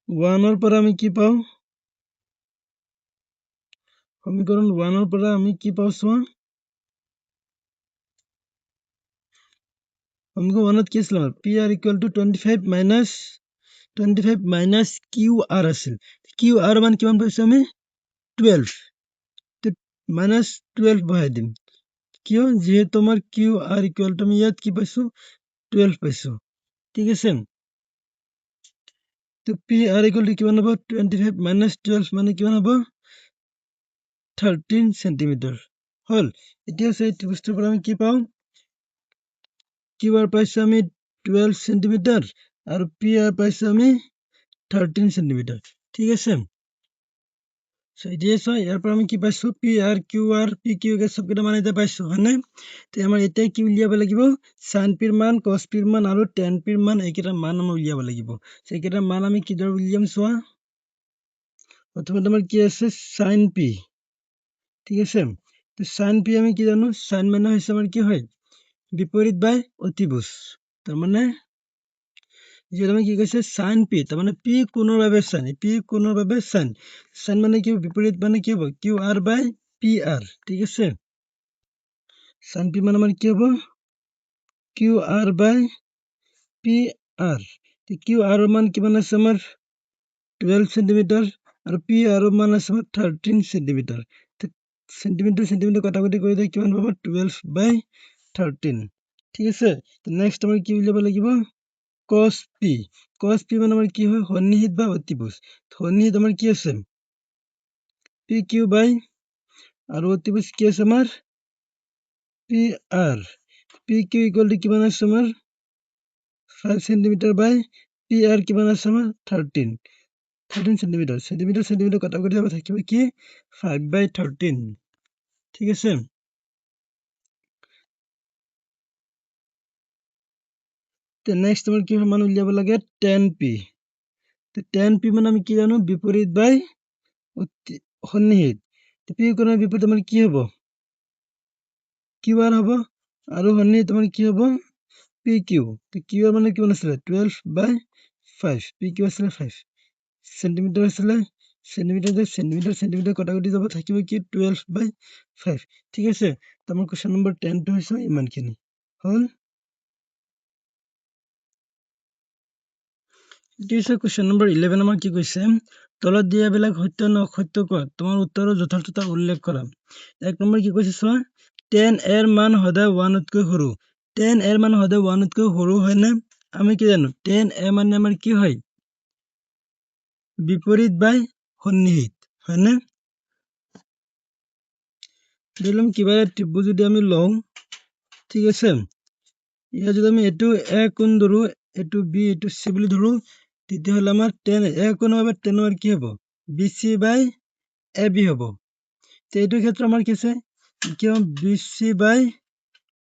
1 পৰা আমি কি পাওঁ? সমীকৰণ 1 পৰা আমি কি পাওঁ চোৱা, সমীকৰণ 1 কি আছিল আমাৰ PR equal to 25 minus QR আছিল, QR মান কিমান পাইছো আমি 12, মাইনাছ 12 বহাই দিম, কিয় যিহেতু আমাৰ QR ইকুৱেল টু আমি ইয়াত কি পাইছো 12 পাইছো। ঠিক আছে, PR ইকুৱেল টু কিমান হ'ব 25 minus 12 মানে কিমান হ'ব 13 cm হ'ল। এতিয়া এইটো বস্তুৰ পৰা আমি কি পাওঁ, QR পাইছো আমি 12 cm আৰু PR পাইছো আমি 13 cm। ঠিক আছে, So এতিয়া চোৱা ইয়াৰ পৰা আমি কি পাইছো P R Q R P Q কে চবকেইটা মান এতিয়া পাইছো হয়নে তে আমাৰ এতিয়া কি উলিয়াব লাগিব সাইন পিৰ মান কস পিৰ মান আৰু টেন পিৰ মান এইকেইটা মান আমি উলিয়াব লাগিব এইকেইটা মান আমি কিদৰে উলিয়াম চোৱা প্ৰথমতে আমাৰ কি আছে সাইন পি ঠিক আছে তো সাইন পি আমি কি জানো সাইন মানে হৈছে আমাৰ কি হয় বিপৰীত বাই অতিভুজ তাৰমানে যেটা আমি কি কৈছে সাইন পি তাৰমানে পি কোণৰ বাবে সাইন পি কোণৰ বাবে সাইন সাইন মানে কি বিপৰীত মানে কি হ'ব কিউ আৰ বাই পি আৰ ঠিক আছে সাইন পি মানে আমাৰ কি হ'ব কিউ আৰ বাই পি আৰ কিউ আৰ মান কিমান আছে আমাৰ 12 সেন্টিমিটাৰ আৰু পি আৰ মান আছে আমাৰ 13 সেন্টিমিটাৰ সেন্টিমিটাৰ সেন্টিমিটাৰ কটাকটি কৰি দিয়ে কিমান পাব 12 বাই 13 ঠিক আছে নেক্সট আমাৰ কি উলিয়াব লাগিব cos p মানে আমাৰ কি হয় সন্নিহিত বা অতিভুজ সন্নিহিত আমাৰ কি আছে পি কিউ বাই আৰু অতিভুজ কি আছে আমাৰ P R P Q equal to কিমান আছে আমাৰ 5 সেন্টিমিটাৰ বাই পি আৰ কিমান আছে আমাৰ 13 সেন্টিমিটাৰ সেন্টিমিটাৰ সেন্টিমিটাৰ কটাকটি যাব থাকিব কি 5 বাই 13 ঠিক আছে নেক্সট আমাৰ কি মান উলিয়াব লাগে tan p tan p মানে আমি কি জানো বিপৰীত বাই সন্নিহিত p কোণৰ বিপৰীত আমাৰ কি হ'ব কিউ আৰ হ'ব আৰু সন্নিহিত আমাৰ কি হ'ব পি কিউ কিউ আৰ মানে কিমান আছিলে 12 বাই 5 পি কিউ আছিলে 5 সেন্টিমিটাৰ আছিলে সেন্টিমিটাৰ সেন্টিমিটাৰ কটাকটি যাব থাকিব কি 12 বাই 5 ঠিক আছে তো আমাৰ কোৱেশ্চন নম্বৰ 10 টো হৈছে ইমানখিনি হ'ল কুৱেশ্যন নম্বৰ 11 আমাৰ কি কৈছে তলত দিয়াবিলাক সত্য নে অসত্য কোৱা তোমাৰ উত্তৰৰ যথাৰ্থতা উল্লেখ কৰা এক নম্বৰ কি কৈছে চোৱা tan এৰ মান সদায় 1 তকৈ সৰু tan এৰ মান সদায় 1 তকৈ সৰু হয় না আমি কি জানো tan এ মানে আমাৰ কি হয় বিপৰীত বাই সন্নিহিত হয় না দিলম কিবা ত্ৰিভুজ যদি আমি লওঁ ঠিক আছে ইয়াত যদি আমি এটো এ কোণ ধৰো এটো বি এটো সি বুলি ধৰো তেতিয়াহ'লে আমাৰ tan এ কোণৰ বাবে tan ৰ কি হ'ব bc বাই ab হ'ব তো এইটো ক্ষেত্ৰত আমাৰ কি আছে কি হ'ব bc বাই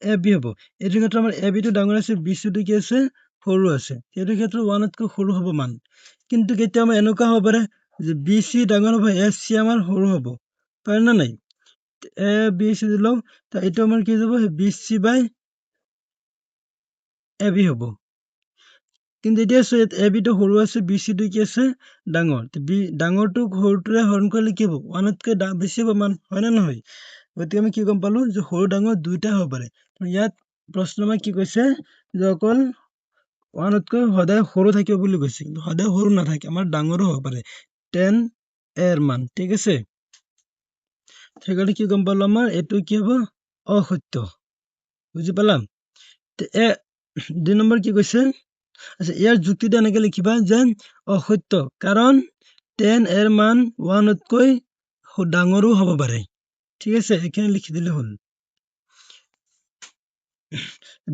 ab হ'ব এইটো ক্ষেত্ৰত আমাৰ ab টো ডাঙৰ আছে bc টো কি আছে সৰু আছে এইটো ক্ষেত্ৰত 1 তকৈ সৰু হ'ব মান কিন্তু কেতিয়াবা এনেকুৱা হ'ব পাৰে যে bc ডাঙৰ হ'ব ac আমাৰ সৰু হ'ব পাৰে না নাই a b c দিলও তো এইটো আমাৰ কি যাব bc বাই ab হ'ব কিন্তু এতিয়া ab টো সৰু আছে bc টো কি আছে ডাঙৰ ডাঙৰটো সৰুটোৰে হৰণ কৰিলে কি হ'ব 1 তকৈ বেছি হ'ব মান হয় না নহয় গতিকে আমি কি গম পালো যে সৰু ডাঙৰ দুইটা হ'ব পাৰে ইয়াত প্ৰশ্ন আমাক কি কৈছে যে অকল 1 তকৈ সদায় সৰু থাকিব বুলি কৈছে কিন্তু সদায় সৰু নাথাকে আমাৰ ডাঙৰো হ'ব পাৰে tan এৰ মান ঠিক আছে সেইকাৰণে কি গম পালো আমাৰ এইটো কি হ'ব অসত্য বুজি পালাম দুই নম্বৰ কি কৈছে আচ্ছা ইয়াৰ যুক্তিটো এনেকে লিখিবা যে অসত্য কাৰণ tan এৰ মান 1 তকৈ ডাঙৰো হ'ব পাৰে ঠিক আছে এখানে লিখি দিলে হ'ল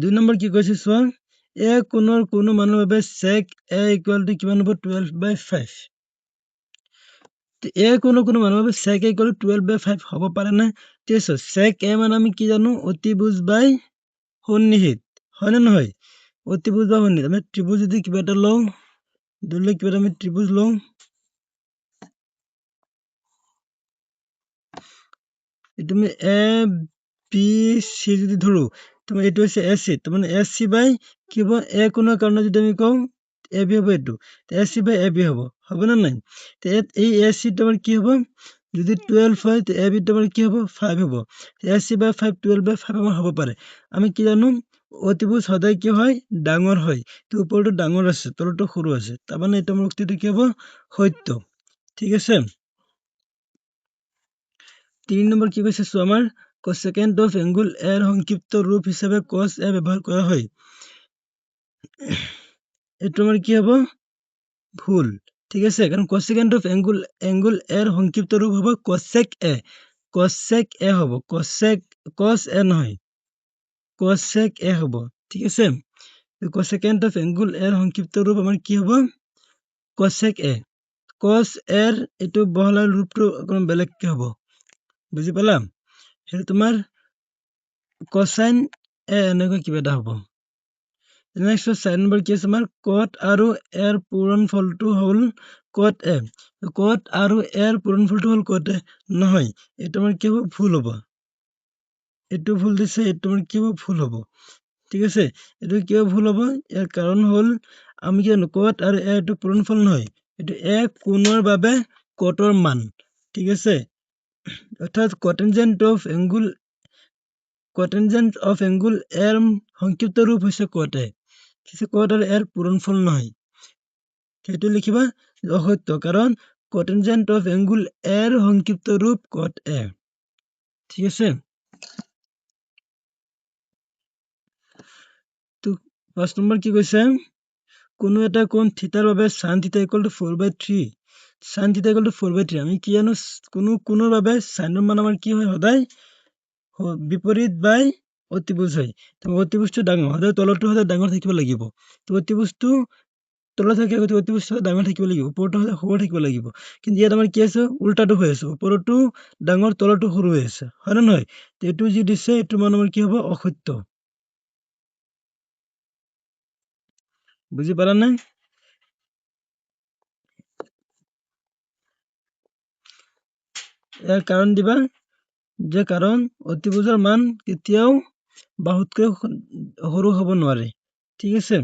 দুই নম্বৰ কি কৈছে চোৱা এ কোণৰ কোনো মানৰ বাবে sec a ইকুয়াল টু কিমান হ'ব 12 বাই 5 এ কোনো মানৰ বাবে sec a ইকুয়াল টু 12 বাই 5 হ'ব পাৰে না ঠিক আছে sec a মানে আমি কি জানো অতিভুজ বাই সন্নিহিত হয় না নহয় অতিভুজ বা সন্নিহিত আমি ত্ৰিভুজ যদি কিবা এটা লওঁ ধৰিলে কিবা এটা আমি ত্ৰিভুজ লওঁ তুমি এ বি সি যদি ধৰো তুমি এইটো হৈছে এ চি মানে এ চি বাই কি হ'ব এ কোণৰ কাৰণে যদি আমি কওঁ এ বি হ'ব এইটো এ চি বাই এ বি হ'ব না নাই এই এ চি তোমাৰ কি হ'ব যদি 12 হয় তে এ বি তোমাৰ কি হ'ব 5 হ'ব এ চি বাই 5 12 বাই 5 আমাৰ হ'ব পাৰে আমি কি জানো অতিভুজ সদায় কি হয় ডাঙৰ হয় তো ওপৰটো ডাঙৰ আছে তলটো সৰু আছে তাৰমানে এটা আমাৰ উক্তিটো কি হ'ব সত্য ঠিক আছে 3 নম্বৰ কি কৈছে চোৱা আমাৰ cosecant of angle a ৰ সংক্ষিপ্ত ৰূপ হিচাপে cos a ব্যৱহাৰ কৰা হয় এইটো আমাৰ কি হ'ব ভুল ঠিক আছে কাৰণ cosecant of angle a ৰ সংক্ষিপ্ত ৰূপ হ'ব cosec a হ'ব cos a নহয় cosec a হ'ব ঠিক আছে cosecant of angle a ৰ সংক্ষিপ্ত ৰূপ আমাৰ কি হ'ব cosec a cos a ৰ এইটো বহলাই ৰূপটো অকণ বেলেগকে হ'ব বুজি পালা সেইটো তোমাৰ cosine a এনেকৈ কিবা এটা হ'ব নেক্সট 4 নম্বৰ কি আছে আমাৰ cot আৰু a ৰ পূৰণফলটো হ'ল cot a cot আৰু a ৰ পূৰণফলটো হ'ল cot a নহয় এইটো আমাৰ কি হ'ব ভুল হ'ব এইটো ভুল দিছে এইটো আমাৰ কি হ'ব ভুল হ'ব ঠিক আছে এইটো কিয় ভুল হ'ব ইয়াৰ কাৰণ হ'ল আমি কি জানো cot আৰু a এইটো পূৰণফল নহয় এইটো a কোণৰ বাবে cot ৰ মান ঠিক আছে অৰ্থাৎ cotangent of angle a ৰ সংক্ষিপ্ত ৰূপ হৈছে cot a cot আৰু a ৰ পূৰণফল নহয় সেইটো লিখিবা অসত্য কাৰণ cotangent of angle a ৰ সংক্ষিপ্ত ৰূপ cot a ঠিক আছে তো 5 নম্বৰ কি কৈছে কোনো এটা কোণ থিটাৰ বাবে sin থিটা = 4/3 sin থিটা = 4/3 আমি কি জানো কোনো কোণৰ বাবে sin ৰ মান আমাৰ কি হয় সদায় বিপৰীত বাই অতিভুজ হয় তো অতিভুজটো ডাঙৰ সদায় তলটো সদায় ডাঙৰ থাকিব লাগিব তো অতিভুজটো তলত থাকে অতিভুজটো ডাঙৰ থাকিব লাগিব ওপৰটো সদায় সৰু থাকিব লাগিব কিন্তু ইয়াত আমাৰ কি আছে উল্টাটো হৈ আছে ওপৰটো ডাঙৰ তলটো সৰু হৈ আছে হয় নে নহয় তো এইটো যি দিছে এইটো মান আমাৰ কি হ'ব অসত্য বুজি পালা নাই ইয়াৰ কাৰণ দিবা যে কাৰণ অতিভুজৰ মান কেতিয়াও বাহুতকৈ সৰু হ'ব নোৱাৰে ঠিক আছে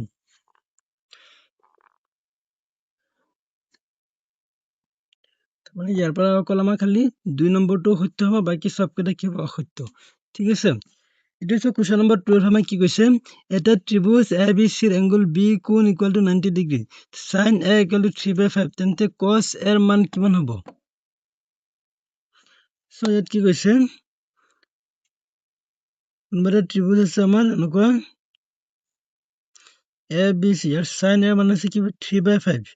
মানে ইয়াৰ পৰা অকল আমাৰ খালি 2 নম্বৰটো সত্য হ'ব বাকি সবকেইটা কি হ'ব অসত্য ঠিক আছে এইটো হৈছে কুৱেশ্যন নম্বৰ 12 আমাৰ কি কৈছে এটা ত্ৰিভুজ ABC ৰ এংগল B কোণ = 90 ডিগ্ৰী sin A = 3/5 তেন্তে cos A ৰ মান কিমান হ'ব সো ইয়াত কি কৈছে কোনোবা এটা ত্ৰিভুজ আছে আমাৰ এনেকুৱা ABC আৰু sin A ৰ মান আছে কি 3/5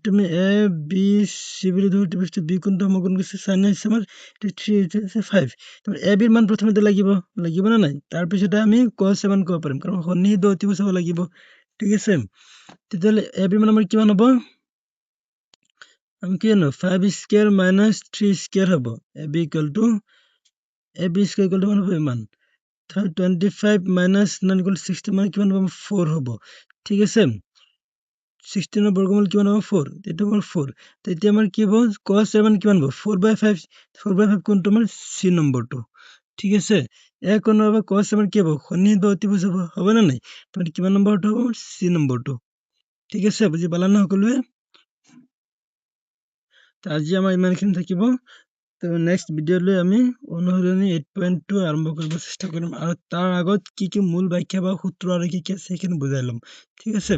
তুমি ABC বুলি ধৰি ত্ৰিভুজটো B কোণটো সমকোণ কৰিছে sin A হৈছে আমাৰ 3 তোমাৰ AB ৰ মান প্ৰথমতে লাগিব না নাই তাৰ পিছতে আমি cos A মান ক'ব পাৰিম কাৰণ সন্নিহিত অতিভুজ হ'ব লাগিব ঠিক আছে তেতিয়াহ'লে AB ৰ মান আমাৰ কিমান হ'ব আমি কি জানো 5² - 3² হ'ব AB = কিমান হ'ব ইমান 25 - 9 = 60 মানে কিমান হ'ব 4 হ'ব ঠিক আছে 16 ৰ বৰ্গমূল কিমান হ'ব 4 এইটো হ'ল 4 তেতিয়া আমাৰ কি হ'ব cos A মান কিমান হ'ব 4/5 4/5 কোণটো আমাৰ C নম্বৰটো ঠিক আছে এই কোণৰ বাবে cos A মান কি হ'ব সন্নিহিত অতিভুজ হ'ব না নাই তোমাৰ কিমান নম্বৰটো হ'ব C নম্বৰটো ঠিক আছে বুজি পালা না সকলোৱে আজি আমাৰ ইমানখিনি থাকিব তো নেক্সট ভিডিঅ'লৈ আমি অনুশীলনী 8.2 আৰম্ভ কৰিব চেষ্টা কৰিম আৰু তাৰ আগত কি মূল ব্যাখ্যা বা সূত্ৰ আৰু কি আছে সেইখিনি বুজাই ল'ম ঠিক আছে